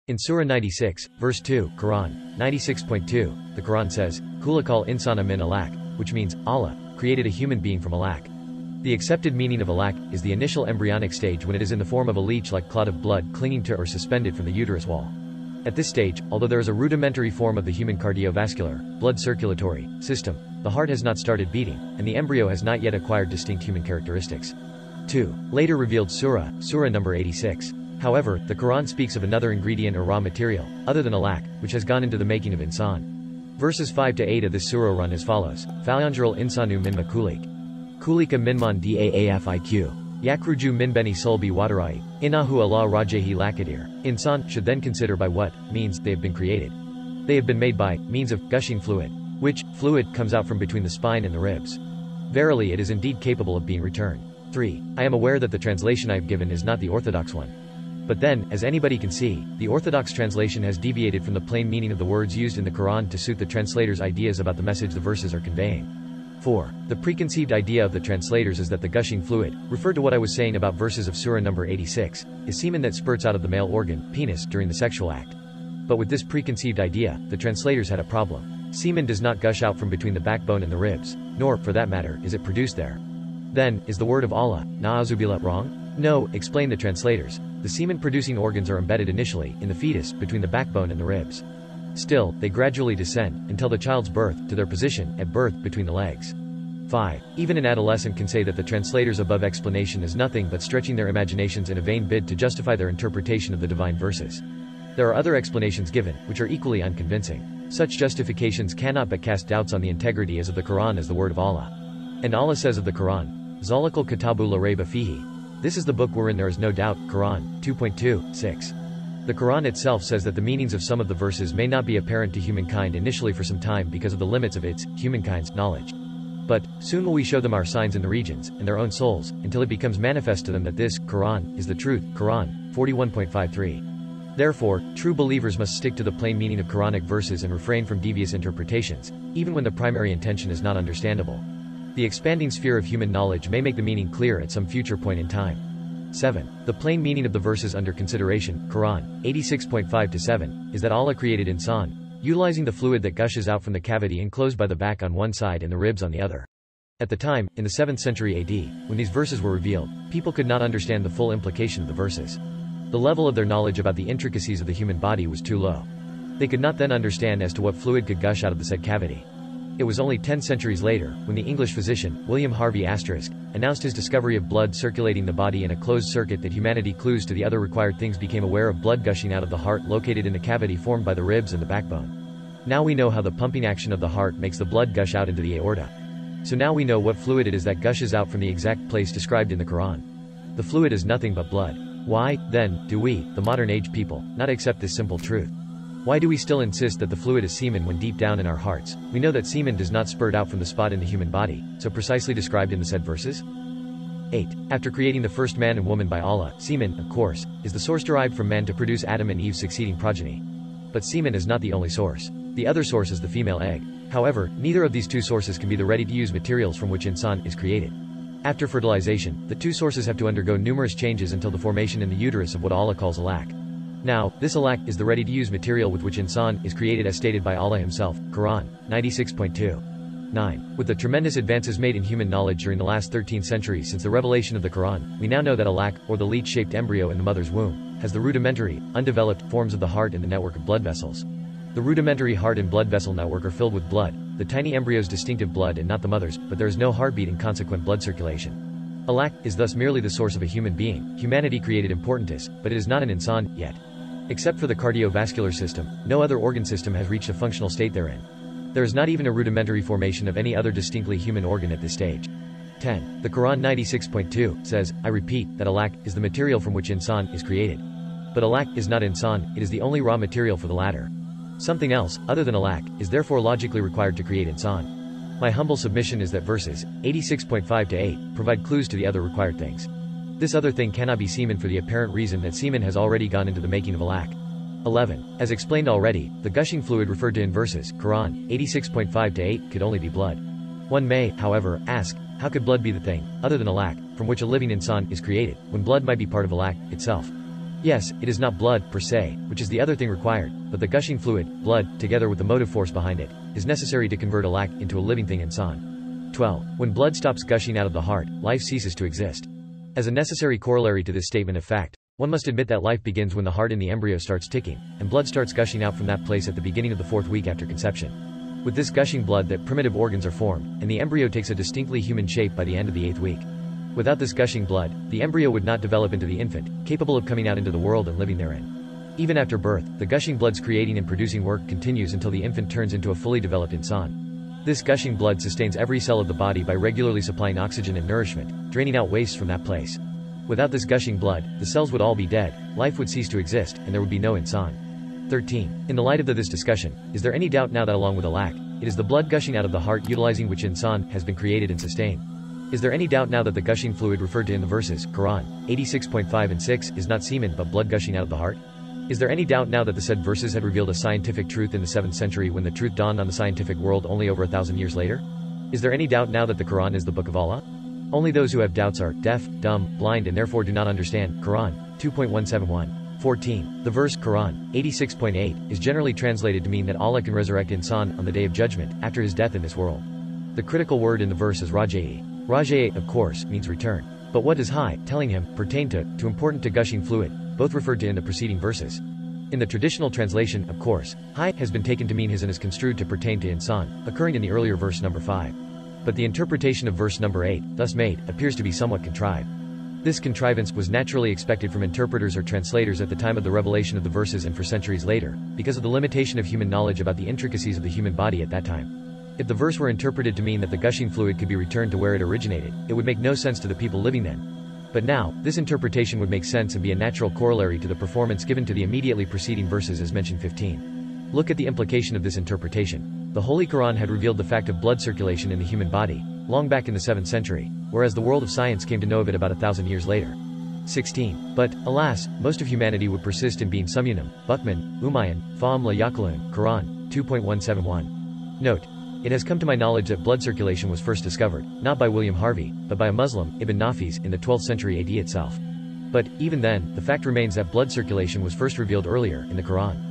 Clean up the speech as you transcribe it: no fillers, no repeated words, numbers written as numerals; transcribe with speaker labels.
Speaker 1: In Surah 96, verse 2, Quran 96.2, the Quran says, Khulaqal insana min alaq, which means, Allah created a human being from alaq. The accepted meaning of alaq is the initial embryonic stage when it is in the form of a leech-like clot of blood clinging to or suspended from the uterus wall. At this stage, although there is a rudimentary form of the human cardiovascular, blood circulatory, system, the heart has not started beating, and the embryo has not yet acquired distinct human characteristics. 2. Later revealed Surah number 86. However, the Quran speaks of another ingredient or raw material, other than alaq, which has gone into the making of insan. Verses 5 to 8 of this surah run as follows: Falyanjurul insanu mimma kulik. Kulika minman daafiq. Yakruju min beni sulbi wadarai. Innahu Allah rajahi lakadir. Insan should then consider by what means they have been created. They have been made by means of gushing fluid, which fluid comes out from between the spine and the ribs. Verily it is indeed capable of being returned. 3. I am aware that the translation I have given is not the orthodox one. But then, as anybody can see, the orthodox translation has deviated from the plain meaning of the words used in the Quran to suit the translator's ideas about the message the verses are conveying. 4. The preconceived idea of the translators is that the gushing fluid, referred to what I was saying about verses of Surah number 86, is semen that spurts out of the male organ, penis, during the sexual act. But with this preconceived idea, the translators had a problem. Semen does not gush out from between the backbone and the ribs, nor, for that matter, is it produced there. Then, is the word of Allah, na'azubillah, wrong? No, explain the translators. The semen-producing organs are embedded initially, in the fetus, between the backbone and the ribs. Still, they gradually descend, until the child's birth, to their position, at birth, between the legs. 5. Even an adolescent can say that the translator's above explanation is nothing but stretching their imaginations in a vain bid to justify their interpretation of the divine verses. There are other explanations given, which are equally unconvincing. Such justifications cannot but cast doubts on the integrity as of the Quran as the word of Allah. And Allah says of the Quran, Zalikal kitabu la rayba fihi. This is the book wherein there is no doubt. Quran 2.2:6. The Quran itself says that the meanings of some of the verses may not be apparent to humankind initially for some time because of the limits of its, humankind's, knowledge. But, soon will we show them our signs in the regions, in their own souls, until it becomes manifest to them that this, Quran, is the truth. Quran 41.53. Therefore, true believers must stick to the plain meaning of Quranic verses and refrain from devious interpretations, even when the primary intention is not understandable. The expanding sphere of human knowledge may make the meaning clear at some future point in time. 7. The plain meaning of the verses under consideration, Quran 86.5-7, is that Allah created insan, utilizing the fluid that gushes out from the cavity enclosed by the back on one side and the ribs on the other. At the time, in the 7th century AD, when these verses were revealed, people could not understand the full implication of the verses. The level of their knowledge about the intricacies of the human body was too low. They could not then understand as to what fluid could gush out of the said cavity. It was only 10 centuries later, when the English physician, William Harvey *, announced his discovery of blood circulating the body in a closed circuit that humanity, clues to the other required things, became aware of blood gushing out of the heart located in the cavity formed by the ribs and the backbone. Now we know how the pumping action of the heart makes the blood gush out into the aorta. So now we know what fluid it is that gushes out from the exact place described in the Quran. The fluid is nothing but blood. Why, then, do we, the modern age people, not accept this simple truth? Why do we still insist that the fluid is semen when deep down in our hearts, we know that semen does not spurt out from the spot in the human body, so precisely described in the said verses? 8. After creating the first man and woman by Allah, semen, of course, is the source derived from man to produce Adam and Eve's succeeding progeny. But semen is not the only source. The other source is the female egg. However, neither of these two sources can be the ready-to-use materials from which insan is created. After fertilization, the two sources have to undergo numerous changes until the formation in the uterus of what Allah calls alaq. Now, this alaq is the ready-to-use material with which insan is created as stated by Allah himself, Quran 96.2. 9. With the tremendous advances made in human knowledge during the last 13 centuries since the revelation of the Quran, we now know that alaq, or the leech-shaped embryo in the mother's womb, has the rudimentary, undeveloped forms of the heart and the network of blood vessels. The rudimentary heart and blood vessel network are filled with blood, the tiny embryo's distinctive blood and not the mother's, but there is no heartbeat and consequent blood circulation. Alaq is thus merely the source of a human being, humanity created importantis, but it is not an insan, yet. Except for the cardiovascular system, no other organ system has reached a functional state therein. There is not even a rudimentary formation of any other distinctly human organ at this stage. 10. The Quran 96.2 says, I repeat, that alaq is the material from which insan is created. But alaq is not insan, it is the only raw material for the latter. Something else, other than alaq, is therefore logically required to create insan. My humble submission is that verses 86.5-8 provide clues to the other required things. This other thing cannot be semen for the apparent reason that semen has already gone into the making of alaq. 11. As explained already, the gushing fluid referred to in verses, Quran 86.5-8, could only be blood. One may, however, ask, how could blood be the thing, other than alaq, from which a living insan is created, when blood might be part of alaq itself? Yes, it is not blood, per se, which is the other thing required, but the gushing fluid, blood, together with the motive force behind it, is necessary to convert alak into a living thing insan. 12. When blood stops gushing out of the heart, life ceases to exist. As a necessary corollary to this statement of fact, one must admit that life begins when the heart in the embryo starts ticking, and blood starts gushing out from that place at the beginning of the 4th week after conception. With this gushing blood that primitive organs are formed, and the embryo takes a distinctly human shape by the end of the 8th week. Without this gushing blood, the embryo would not develop into the infant, capable of coming out into the world and living therein. Even after birth, the gushing blood's creating and producing work continues until the infant turns into a fully developed insan. This gushing blood sustains every cell of the body by regularly supplying oxygen and nourishment, draining out waste from that place. Without this gushing blood, the cells would all be dead, life would cease to exist, and there would be no insan. 13. In the light of this discussion, is there any doubt now that along with alak, it is the blood gushing out of the heart utilizing which insan has been created and sustained? Is there any doubt now that the gushing fluid referred to in the verses, Quran 86.5 and 6, is not semen but blood gushing out of the heart? Is there any doubt now that the said verses had revealed a scientific truth in the 7th century when the truth dawned on the scientific world only over 1,000 years later? Is there any doubt now that the Quran is the book of Allah? Only those who have doubts are deaf, dumb, blind and therefore do not understand. Quran 2.171. 14. The verse, Quran 86.8, is generally translated to mean that Allah can resurrect insan on the day of judgment, after his death in this world. The critical word in the verse is raja'i. Raja'i, of course, means return. But what does hi, telling him, pertain to important to gushing fluid, both referred to in the preceding verses? In the traditional translation, of course, hi has been taken to mean his and is construed to pertain to insan, occurring in the earlier verse number 5. But the interpretation of verse number 8, thus made, appears to be somewhat contrived. This contrivance was naturally expected from interpreters or translators at the time of the revelation of the verses and for centuries later, because of the limitation of human knowledge about the intricacies of the human body at that time. If the verse were interpreted to mean that the gushing fluid could be returned to where it originated, it would make no sense to the people living then. But now, this interpretation would make sense and be a natural corollary to the performance given to the immediately preceding verses as mentioned 15. Look at the implication of this interpretation. The Holy Quran had revealed the fact of blood circulation in the human body, long back in the 7th century, whereas the world of science came to know of it about 1,000 years later. 16. But, alas, most of humanity would persist in being Sumyunum, Buckman, Umayyan, Fahm la Yakalun, Quran 2.171. Note. It has come to my knowledge that blood circulation was first discovered, not by William Harvey, but by a Muslim, Ibn Nafis, in the 12th century AD itself. But, even then, the fact remains that blood circulation was first revealed earlier, in the Quran.